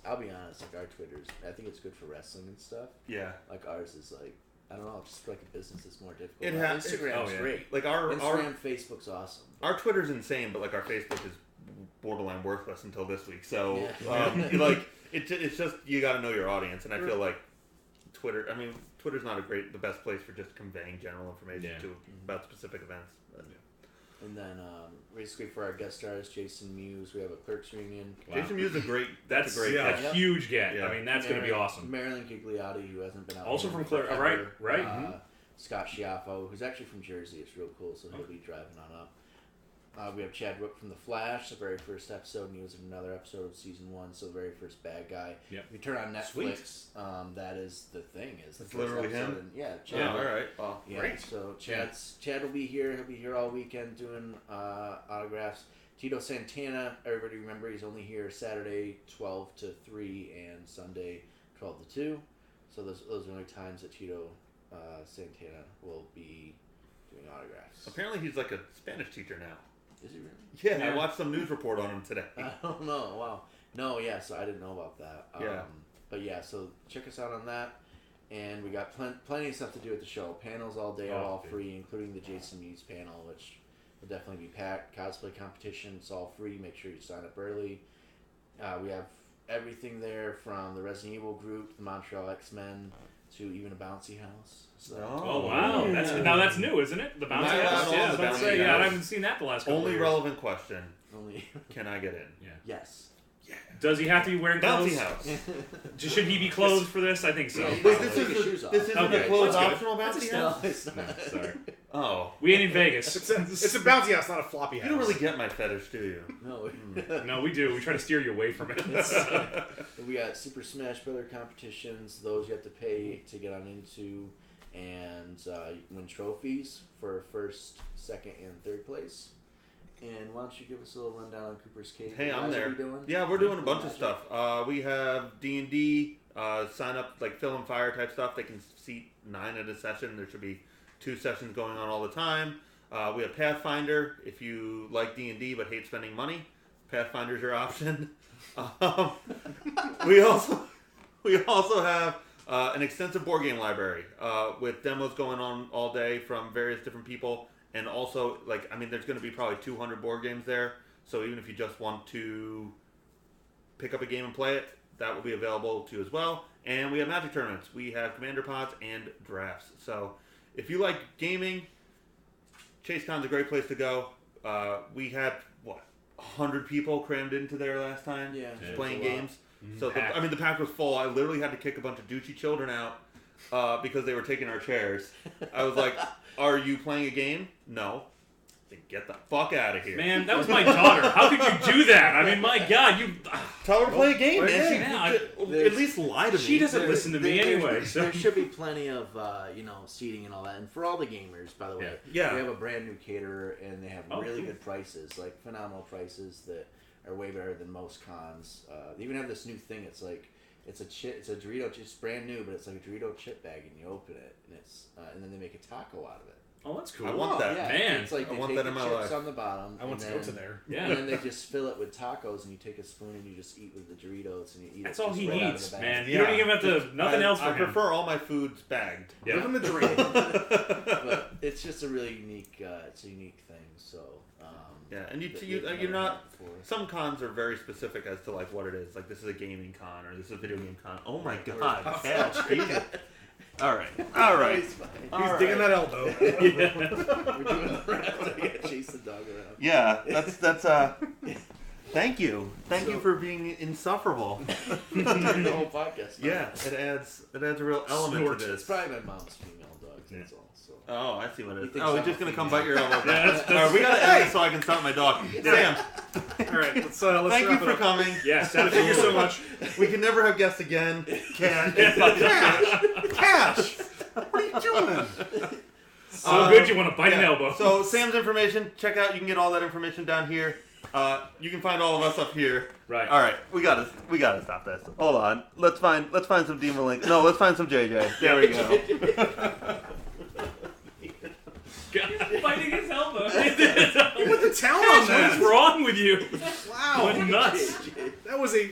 I'll be honest, like our Twitter's, I think it's good for wrestling and stuff. Yeah. Like ours is like, I don't know, just like a business is more difficult. It has- Instagram's great. Like Instagram, Facebook's awesome. our Twitter's insane, but like our Facebook is borderline worthless until this week. So Yeah. like it's just you got to know your audience, and I feel like Twitter's not the best place for just conveying general information about specific events. But, And then basically for our guest stars, Jason Mewes, we have a Clerks reunion. Wow. Jason Mewes is a great. That's a great a guy. huge get. Yeah. I mean, that's going to be awesome. Marilyn Gigliotti, who hasn't been out. Also here from forever. right. Scott Schiaffo, who's actually from Jersey. It's real cool, so he'll be driving on up. We have Chad Rook from The Flash, the very first episode, and he was in another episode of season 1, so the very first bad guy. Yep. If you turn on Netflix, that is the thing. Is the It's first literally episode, him? and yeah, Chad. Yeah, all right. Well, Yeah, great. so Chad will be here. He'll be here all weekend doing autographs. Tito Santana, everybody remember he's only here Saturday 12 to 3 and Sunday 12 to 2. So those are the only times that Tito Santana will be doing autographs. Apparently, he's like a Spanish teacher now. Is he really? Yeah, Yeah. I watched some news report on him today. I don't know. Wow. No, yeah, so I didn't know about that. Yeah. But yeah, so check us out on that. And we got plenty of stuff to do at the show. Panels all day are all free, including the Jason Mewes panel, which will definitely be packed. Cosplay competition, it's all free. Make sure you sign up early. We have everything there from the Resident Evil group, the Montreal X-Men, to even a bouncy house. So Oh wow, that's new, isn't it? The bouncy Not house. all Yeah, I the was about to bouncy say, house. I haven't seen that the last couple Only of years. relevant question: only can I get in? Yeah. yes. Does he have to be wearing clothes? Bouncy house. Should he be clothed for this? I think so. Yeah, Wait, Take your shoes off. this isn't Okay, a closed that's good. optional bouncy No, house. it's not. Sorry. Oh, We ain't in Vegas. It's a bouncy house, not a floppy house. you don't really get my fetish, do you? No. No, we do. We try to steer you away from it. We got Super Smash Brother competitions. Those you have to pay to get on into, and you can win trophies for first, second, and third place. And why don't you give us a little rundown on Cooper's Cave? Hey, What I'm guys there. are we doing? Yeah, we're doing a bunch of Magic. stuff. We have D&D, sign up, like Fill and Fire type stuff. They can seat 9 at a session. There should be 2 sessions going on all the time. We have Pathfinder. If you like D&D but hate spending money, Pathfinder's your option. We also have an extensive board game library with demos going on all day from various different people. And also, there's going to be probably 200 board games there. So even if you just want to pick up a game and play it, that will be available to you as well. And we have Magic tournaments. We have Commander Pods and drafts. So if you like gaming, ChaseCon's a great place to go. We had, 100 people crammed into there last time? Yeah. Playing It's a lot. games. So the pack was full. I literally had to kick a bunch of douchey children out because they were taking our chairs. I was like, "Are you playing a game?" No. Then get the fuck out of here. Man, that was my daughter. How could you do that? I mean, my God, you. Tell her to play a game, play a man. game. Yeah, At least lie to me. She doesn't listen to me anyway. So There should be plenty of seating and all that, and for all the gamers, by the way. Yeah. We have a brand new caterer, and they have really cool. good prices, like phenomenal prices that are way better than most cons. They even have this new thing. It's like it's a Dorito. It's brand new, but it's like a Dorito chip bag, and you open it, and then they make a taco out of it. oh, that's cool. I want that. Yeah, Man, it's like I they want take that the in my chips life. on the bottom. I want to and go to then- there. Yeah. And then they just fill it with tacos, and you take a spoon and you just eat with the Doritos, and you eat That's it all just he right out of needs, the bag. man. Yeah. You don't even have to. Nothing else for I him. prefer all my foods bagged. Yeah. Living the dream. But it's just a really unique, it's a unique thing. So Yeah, and that you're never not. had before. Some cons are very specific as to like what it is. Like this is a gaming con or this is a video game con. Oh my god, Cal, Jesus. All right. It's fine. He's digging that elbow. We're doing the rest. I gotta chase the dog around. Yeah, that's Thank you for being insufferable. the whole podcast. Yeah, it adds a real element Snort. to It's this. probably my mom's female dog. That's all. So. Oh, I see what it He is. thinks Oh, I'm he's just a gonna come female. bite your elbow. Yeah, All right, we gotta end this so I can start my dog. Sam, All right, let's thank you wrap it for up. coming. Yes, Thank you so much. We can never have guests again. Cash, what are you doing? So good you want to bite an elbow. So Sam's information, check out. You can get all that information down here. You can find all of us up here. Right. All right. We gotta stop this. Hold on. Let's find some Demon Link. No, let's find some JJ. There we go. God, biting his elbow. You put the talent on that. What's wrong with you? Wow. Went nuts. That was a